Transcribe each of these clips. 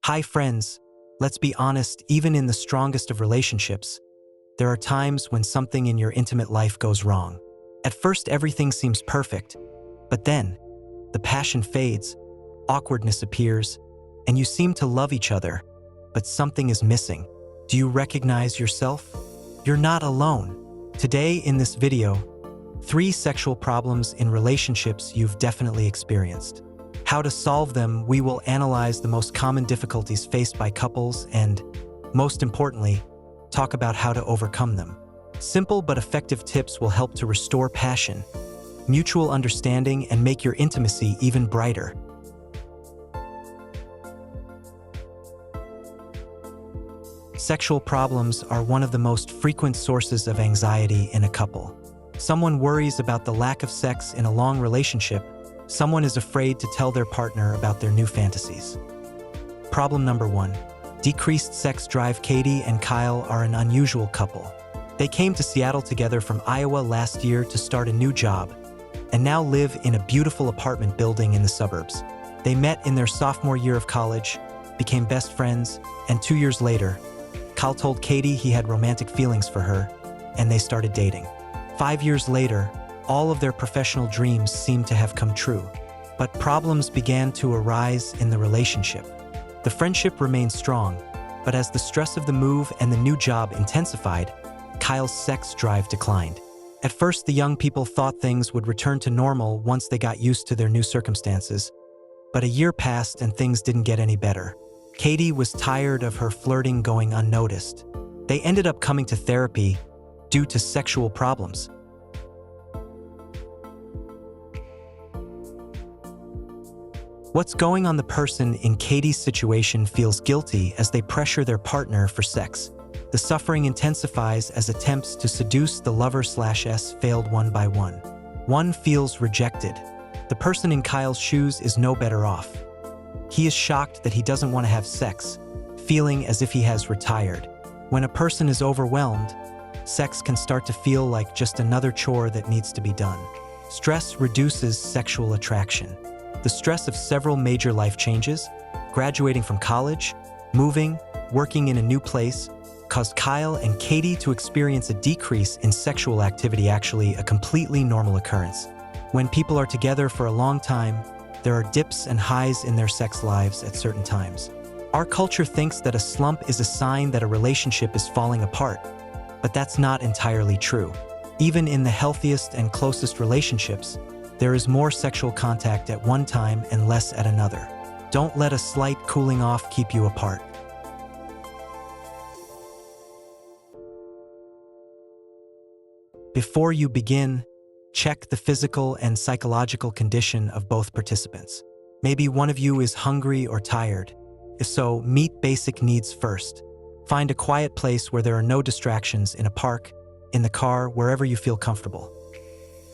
Hi friends, let's be honest, even in the strongest of relationships, there are times when something in your intimate life goes wrong. At first everything seems perfect, but then the passion fades, awkwardness appears, and you seem to love each other, but something is missing. Do you recognize yourself? You're not alone. Today in this video, 3 sexual problems in relationships you've definitely experienced. How to solve them, we will analyze the most common difficulties faced by couples and, most importantly, talk about how to overcome them. Simple but effective tips will help to restore passion, mutual understanding, and make your intimacy even brighter. Sexual problems are one of the most frequent sources of anxiety in a couple. Someone worries about the lack of sex in a long relationship. Someone is afraid to tell their partner about their new fantasies. Problem number 1. Decreased sex drive. Katie and Kyle are an unusual couple. They came to Seattle together from Iowa last year to start a new job, and now live in a beautiful apartment building in the suburbs. They met in their sophomore year of college, became best friends, and 2 years later, Kyle told Katie he had romantic feelings for her, and they started dating. 5 years later, all of their professional dreams seemed to have come true, but problems began to arise in the relationship. The friendship remained strong, but as the stress of the move and the new job intensified, Kyle's sex drive declined. At first, the young people thought things would return to normal once they got used to their new circumstances, but a year passed and things didn't get any better. Katie was tired of her flirting going unnoticed. They ended up coming to therapy due to sexual problems. What's going on? The person in Katie's situation feels guilty as they pressure their partner for sex. The suffering intensifies as attempts to seduce the lover/s failed one by one. One feels rejected. The person in Kyle's shoes is no better off. He is shocked that he doesn't want to have sex, feeling as if he has retired. When a person is overwhelmed, sex can start to feel like just another chore that needs to be done. Stress reduces sexual attraction. The stress of several major life changes, graduating from college, moving, working in a new place, caused Kyle and Katie to experience a decrease in sexual activity, actually a completely normal occurrence. When people are together for a long time, there are dips and highs in their sex lives at certain times. Our culture thinks that a slump is a sign that a relationship is falling apart, but that's not entirely true. Even in the healthiest and closest relationships, there is more sexual contact at one time and less at another. Don't let a slight cooling off keep you apart. Before you begin, check the physical and psychological condition of both participants. Maybe one of you is hungry or tired. If so, meet basic needs first. Find a quiet place where there are no distractions, in a park, in the car, wherever you feel comfortable.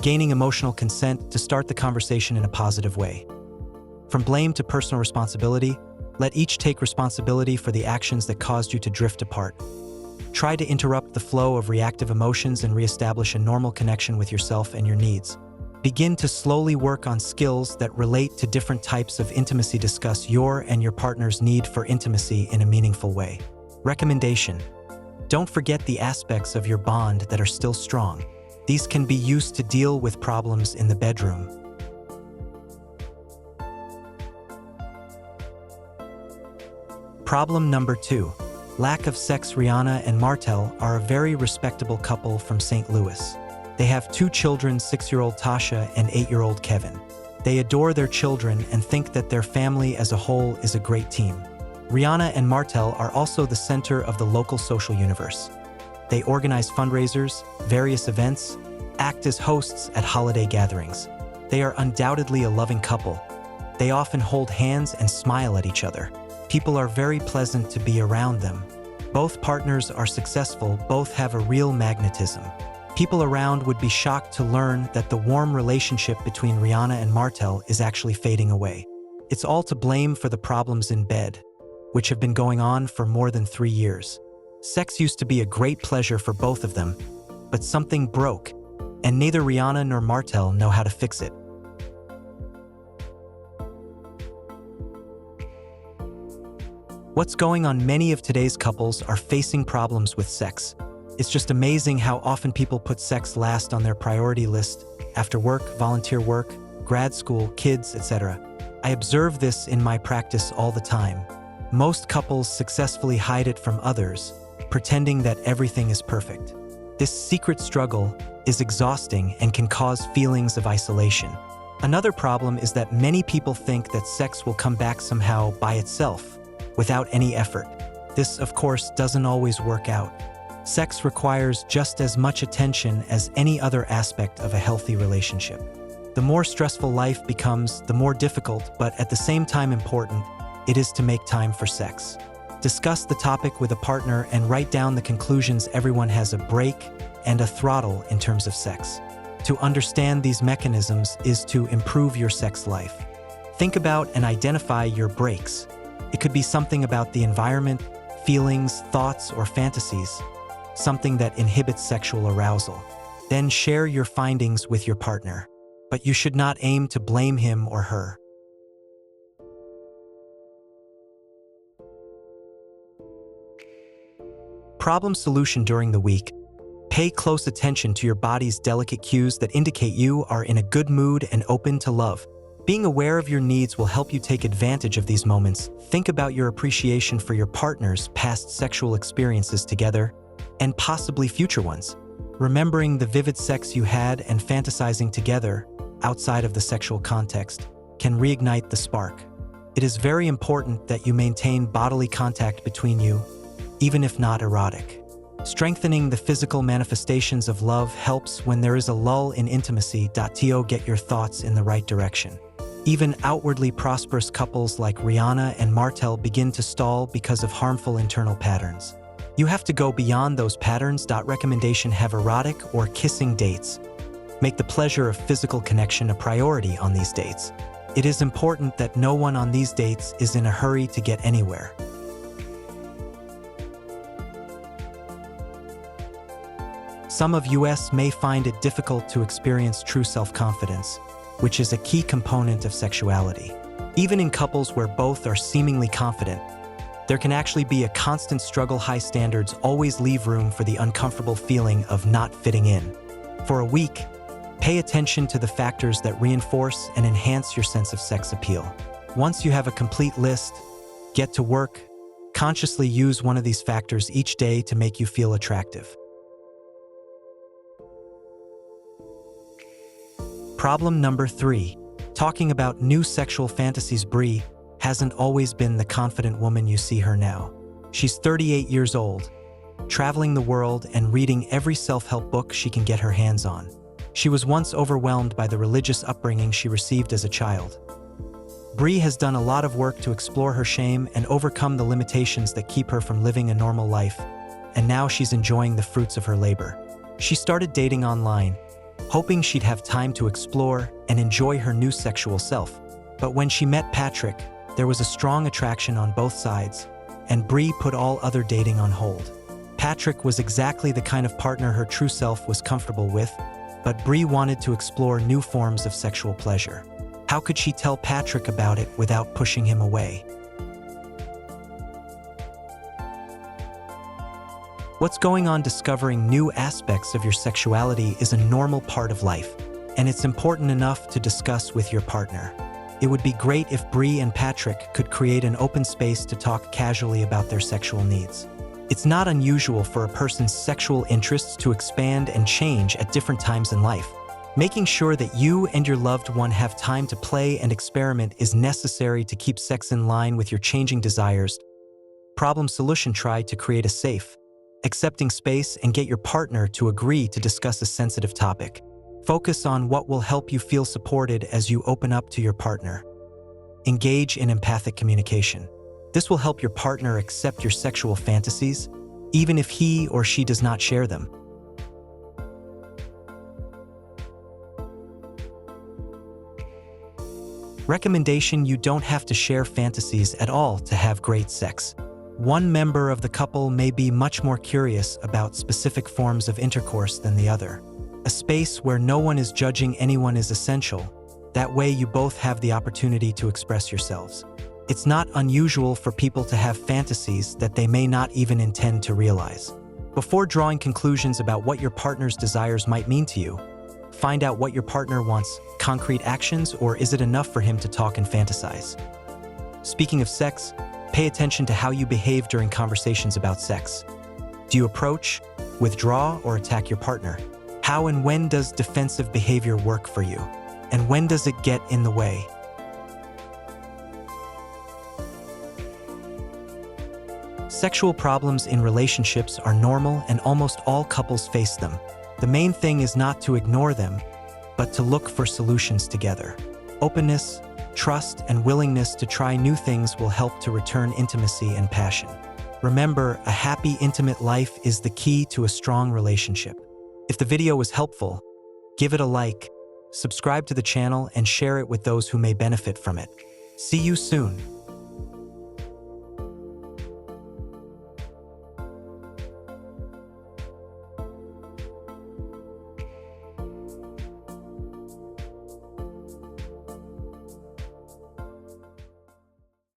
Gaining emotional consent to start the conversation in a positive way. From blame to personal responsibility, let each take responsibility for the actions that caused you to drift apart. Try to interrupt the flow of reactive emotions and reestablish a normal connection with yourself and your needs. Begin to slowly work on skills that relate to different types of intimacy. Discuss your and your partner's need for intimacy in a meaningful way. Recommendation: don't forget the aspects of your bond that are still strong. These can be used to deal with problems in the bedroom. Problem number 2. Lack of sex. Rihanna and Martel are a very respectable couple from St. Louis. They have 2 children, 6-year-old Tasha and 8-year-old Kevin. They adore their children and think that their family as a whole is a great team. Rihanna and Martel are also the center of the local social universe. They organize fundraisers, various events, act as hosts at holiday gatherings. They are undoubtedly a loving couple. They often hold hands and smile at each other. People are very pleasant to be around them. Both partners are successful, both have a real magnetism. People around would be shocked to learn that the warm relationship between Rihanna and Martel is actually fading away. It's all to blame for the problems in bed, which have been going on for more than 3 years. Sex used to be a great pleasure for both of them, but something broke, and neither Rihanna nor Martel know how to fix it. 「」 . 」 . 」 . 」 . 」 . 」 . 」 . 」 . 」 . 」 . 」 . 」 . 」 . 」 . 」 . 」 . 」 . 」 . 」 . 」 . 」 。 . 」 。 . 」 . 」 . 」 「 . What's going on? Many of today's couples are facing problems with sex. It's just amazing how often people put sex last on their priority list after work, volunteer work, grad school, kids, etc. I observe this in my practice all the time. Most couples successfully hide it from others, pretending that everything is perfect. This secret struggle is exhausting and can cause feelings of isolation. Another problem is that many people think that sex will come back somehow by itself, without any effort. This, of course, doesn't always work out. Sex requires just as much attention as any other aspect of a healthy relationship. The more stressful life becomes, the more difficult, but at the same time important, it is to make time for sex. Discuss the topic with a partner and write down the conclusions. Everyone has a brake and a throttle in terms of sex. To understand these mechanisms is to improve your sex life. Think about and identify your brakes. It could be something about the environment, feelings, thoughts, or fantasies, something that inhibits sexual arousal. Then share your findings with your partner, but you should not aim to blame him or her. Problem solution during the week. Pay close attention to your body's delicate cues that indicate you are in a good mood and open to love. Being aware of your needs will help you take advantage of these moments. Think about your appreciation for your partner's past sexual experiences together, and possibly future ones. Remembering the vivid sex you had and fantasizing together, outside of the sexual context, can reignite the spark. It is very important that you maintain bodily contact between you, even if not erotic. Strengthening the physical manifestations of love helps when there is a lull in intimacy. To get your thoughts in the right direction. Even outwardly prosperous couples like Rihanna and Martel begin to stall because of harmful internal patterns. You have to go beyond those patterns. Recommendation: have erotic or kissing dates. Make the pleasure of physical connection a priority on these dates. It is important that no one on these dates is in a hurry to get anywhere. Some of us may find it difficult to experience true self-confidence, which is a key component of sexuality. Even in couples where both are seemingly confident, there can actually be a constant struggle. High standards always leave room for the uncomfortable feeling of not fitting in. For a week, pay attention to the factors that reinforce and enhance your sense of sex appeal. Once you have a complete list, get to work. Consciously use one of these factors each day to make you feel attractive. Problem number 3. Talking about new sexual fantasies. Brie hasn't always been the confident woman you see her now. She's 38 years old, traveling the world and reading every self-help book she can get her hands on. She was once overwhelmed by the religious upbringing she received as a child. Brie has done a lot of work to explore her shame and overcome the limitations that keep her from living a normal life, and now she's enjoying the fruits of her labor. She started dating online, hoping she'd have time to explore and enjoy her new sexual self. But when she met Patrick, there was a strong attraction on both sides, and Brie put all other dating on hold. Patrick was exactly the kind of partner her true self was comfortable with, but Brie wanted to explore new forms of sexual pleasure. How could she tell Patrick about it without pushing him away? What's going on? Discovering new aspects of your sexuality is a normal part of life, and it's important enough to discuss with your partner. It would be great if Brie and Patrick could create an open space to talk casually about their sexual needs. It's not unusual for a person's sexual interests to expand and change at different times in life. Making sure that you and your loved one have time to play and experiment is necessary to keep sex in line with your changing desires. Problem solution: try to create a safe, accepting space and get your partner to agree to discuss a sensitive topic. Focus on what will help you feel supported as you open up to your partner. Engage in empathic communication. This will help your partner accept your sexual fantasies, even if he or she does not share them. Recommendation: you don't have to share fantasies at all to have great sex. One member of the couple may be much more curious about specific forms of intercourse than the other. A space where no one is judging anyone is essential. That way you both have the opportunity to express yourselves. It's not unusual for people to have fantasies that they may not even intend to realize. Before drawing conclusions about what your partner's desires might mean to you, find out what your partner wants: concrete actions, or is it enough for him to talk and fantasize? Speaking of sex, pay attention to how you behave during conversations about sex. Do you approach, withdraw, or attack your partner? How and when does defensive behavior work for you? And when does it get in the way? Sexual problems in relationships are normal, and almost all couples face them. The main thing is not to ignore them, but to look for solutions together. Openness, trust, and willingness to try new things will help to return intimacy and passion. Remember, a happy, intimate life is the key to a strong relationship. If the video was helpful, give it a like, subscribe to the channel, and share it with those who may benefit from it. See you soon.